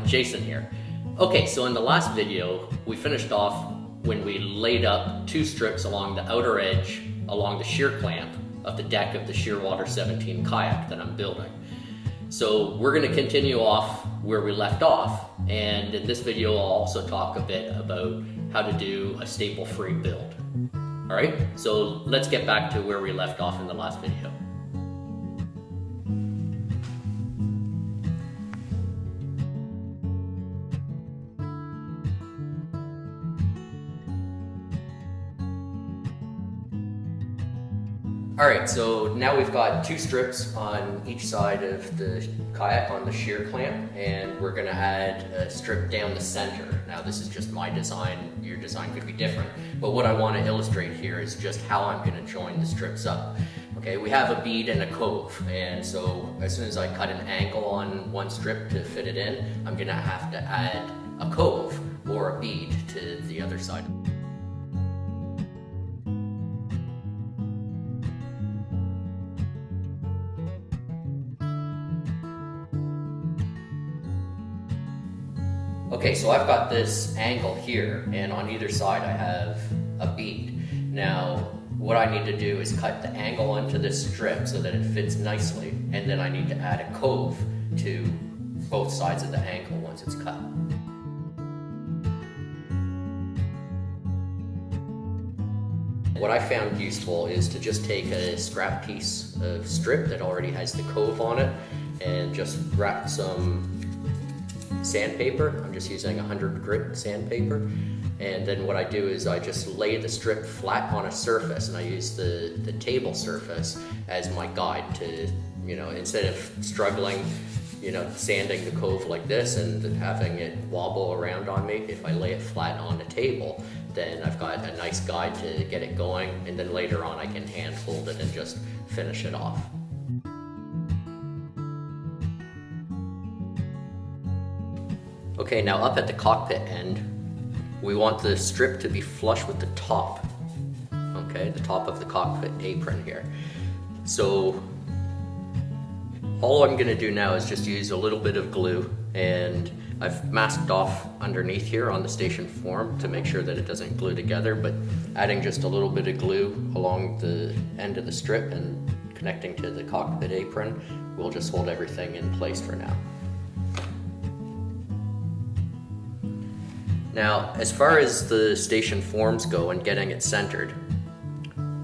Jason here. Okay, so in the last video, we finished off when we laid up 2 strips along the outer edge along the shear clamp of the deck of the Shearwater 17 kayak that I'm building. So we're going to continue off where we left off, and in this video I'll also talk a bit about how to do a staple-free build. Alright, so let's get back to where we left off in the last video. Alright, so now we've got 2 strips on each side of the kayak on the shear clamp, and we're going to add a strip down the center. Now this is just my design, your design could be different, but what I want to illustrate here is just how I'm going to join the strips up. Okay, we have a bead and a cove, and so as soon as I cut an angle on one strip to fit it in, I'm going to have to add a cove or a bead to the other side. Okay, so I've got this angle here, and on either side I have a bead. Now, what I need to do is cut the angle onto this strip so that it fits nicely, and then I need to add a cove to both sides of the angle once it's cut. What I found useful is to just take a scrap piece of strip that already has the cove on it and just wrap some sandpaper. I'm just using 100 grit sandpaper, and then what I do is I just lay the strip flat on a surface, and I use the table surface as my guide to, instead of struggling, sanding the cove like this and having it wobble around on me, if I lay it flat on the table, then I've got a nice guide to get it going, and then later on I can hand hold it and just finish it off. Okay, now up at the cockpit end, we want the strip to be flush with the top, okay, the top of the cockpit apron here. So all I'm going to do now is just use a little bit of glue, and I've masked off underneath here on the station form to make sure that it doesn't glue together, but adding just a little bit of glue along the end of the strip and connecting to the cockpit apron will just hold everything in place for now. Now, as far as the station forms go and getting it centered,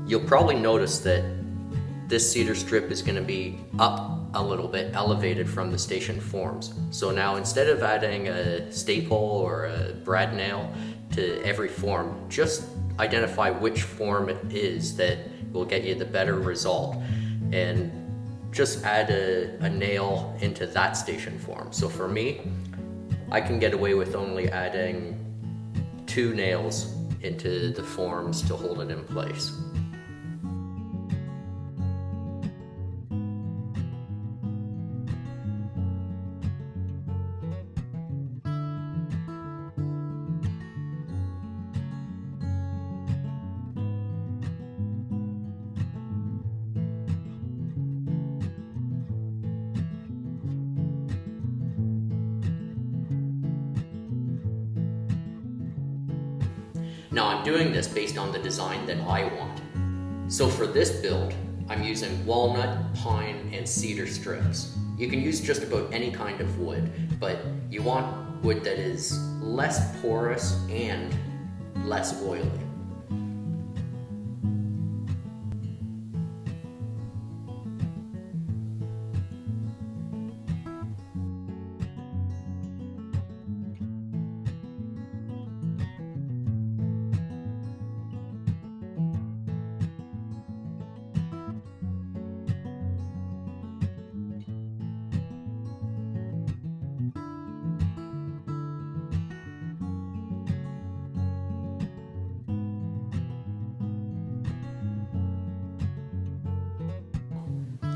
you'll probably notice that this cedar strip is going to be up a little bit, elevated from the station forms. So now instead of adding a staple or a brad nail to every form, just identify which form it is that will get you the better result, and just add a nail into that station form. So for me, I can get away with only adding 2 nails into the forms to hold it in place. Now I'm doing this based on the design that I want. So for this build, I'm using walnut, pine, and cedar strips. You can use just about any kind of wood, but you want wood that is less porous and less oily.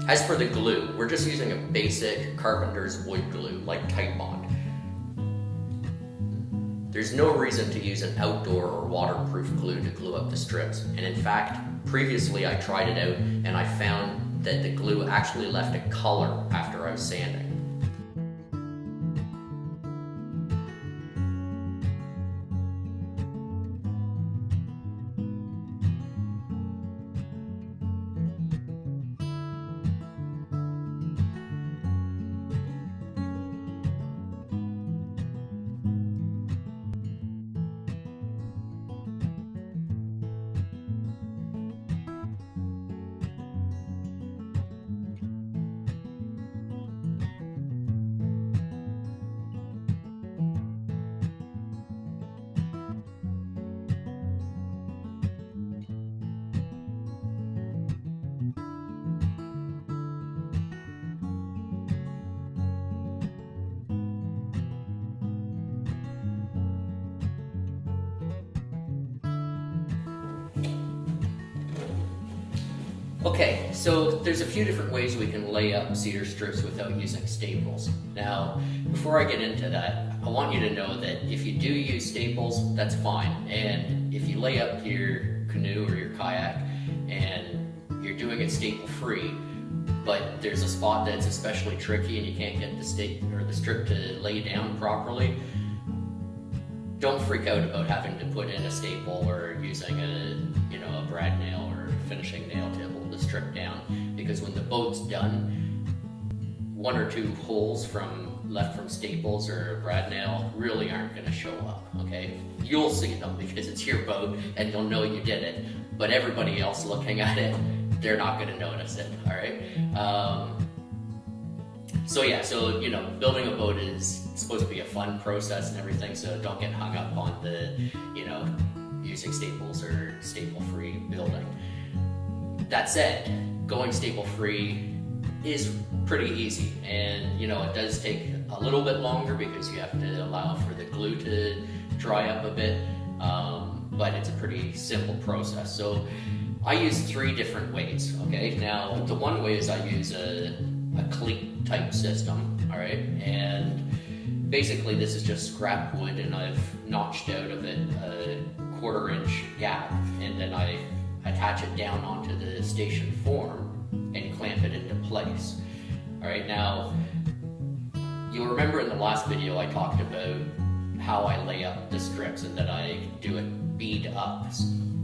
As for the glue, we're just using a basic carpenter's wood glue like Titebond. There's no reason to use an outdoor or waterproof glue to glue up the strips, and in fact, previously I tried it out and I found that the glue actually left a color after I was sanding. Okay, so there's a few different ways we can lay up cedar strips without using staples. Now, before I get into that, I want you to know that if you do use staples, that's fine. And if you lay up your canoe or your kayak and you're doing it staple free, but there's a spot that's especially tricky and you can't get the strip to lay down properly, don't freak out about having to put in a staple or using a brad nail or finishing nail to hold the strip down, because when the boat's done, 1 or 2 holes left from staples or a brad nail really aren't going to show up. Okay, you'll see them because it's your boat and you'll know you did it, but everybody else looking at it, they're not going to notice it. All right. So building a boat is supposed to be a fun process and everything, so don't get hung up on the using staples or staple-free building. That said, going staple-free is pretty easy, and it does take a little bit longer because you have to allow for the glue to dry up a bit, but it's a pretty simple process. So I use 3 different ways. Okay, now the one way is I use a cleat type system. All right, and basically this is just scrap wood, and I've notched out of it a 1/4 inch gap, and then I attach it down onto the station form and clamp it into place. All right, now you'll remember in the last video I talked about how I lay up the strips and that I do it bead up.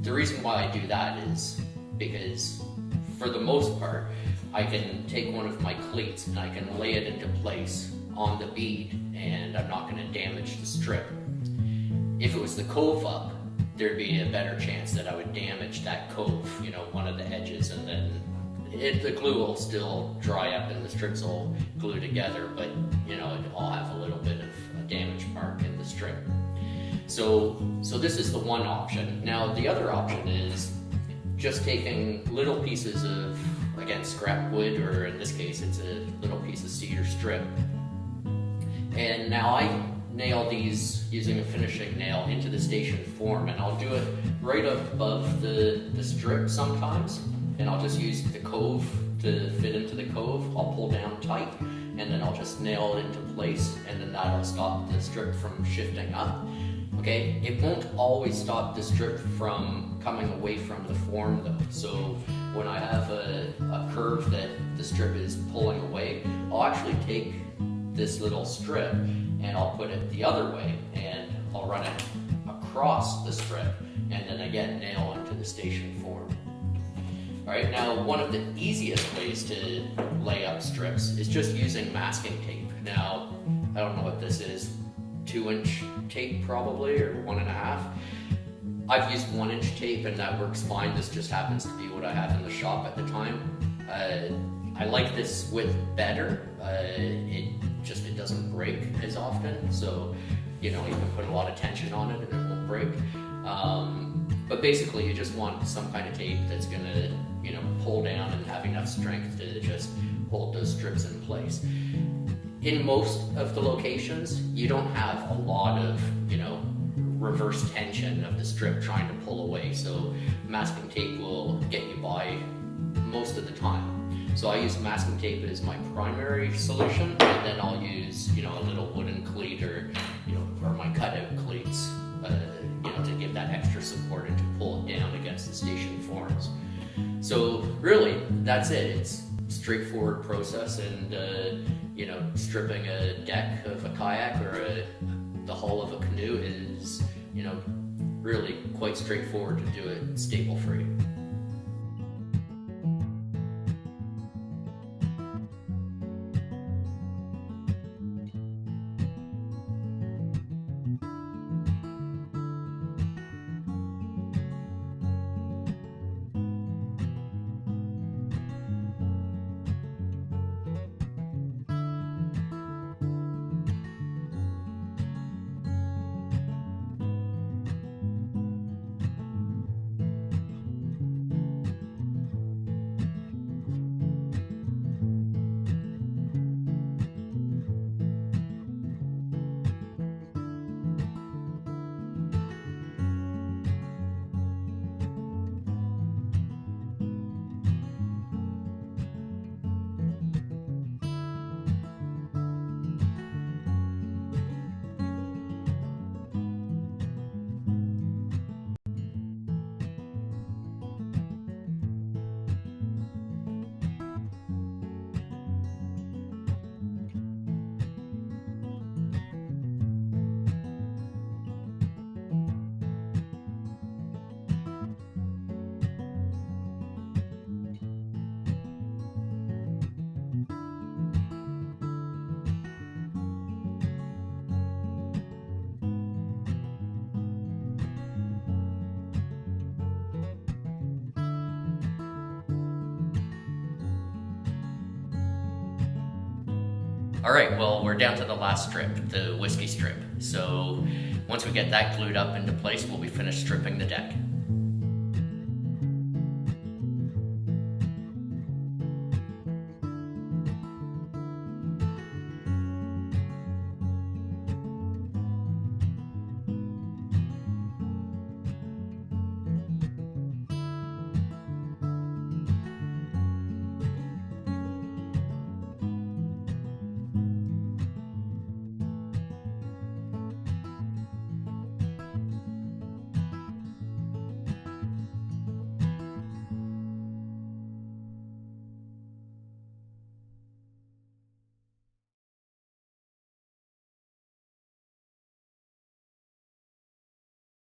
The reason why I do that is because for the most part I can take one of my cleats and I can lay it into place on the bead and I'm not going to damage the strip. If it was the cove up, there'd be a better chance that I would damage that cove, one of the edges, and then the glue will still dry up and the strips will glue together, but it'll have a little bit of a damage mark in the strip. So this is the one option. Now the other option is just taking little pieces of, again, scrap wood, or in this case it's a little piece of cedar strip, and now I nail these using a finishing nail into the station form, and I'll do it right above the strip sometimes, and I'll just use the cove to fit into the cove. I'll pull down tight and then I'll just nail it into place, and then that'll stop the strip from shifting up. Okay, it won't always stop the strip from coming away from the form though. So when I have a curve that the strip is pulling away, I'll actually take this little strip and I'll put it the other way and I'll run it across the strip and then again nail into the station form. Alright, now one of the easiest ways to lay up strips is just using masking tape. Now, I don't know what this is, 2-inch tape probably, or 1.5. I've used 1-inch tape and that works fine. This just happens to be what I have in the shop at the time. I like this width better. It doesn't break as often, so you can put a lot of tension on it and it won't break. But basically, you just want some kind of tape that's gonna pull down and have enough strength to just hold those strips in place. In most of the locations, you don't have a lot of reverse tension of the strip trying to pull away, so masking tape will get you by most of the time. So I use masking tape as my primary solution, and then I'll use a little wooden cleat or my cutout cleats to give that extra support and to pull it down against the station forms. So really, that's it. It's a straightforward process, and stripping a deck of a kayak or the hull of a canoe is really quite straightforward to do it staple free. All right, well, we're down to the last strip, the whiskey strip. So once we get that glued up into place, we'll be finished stripping the deck.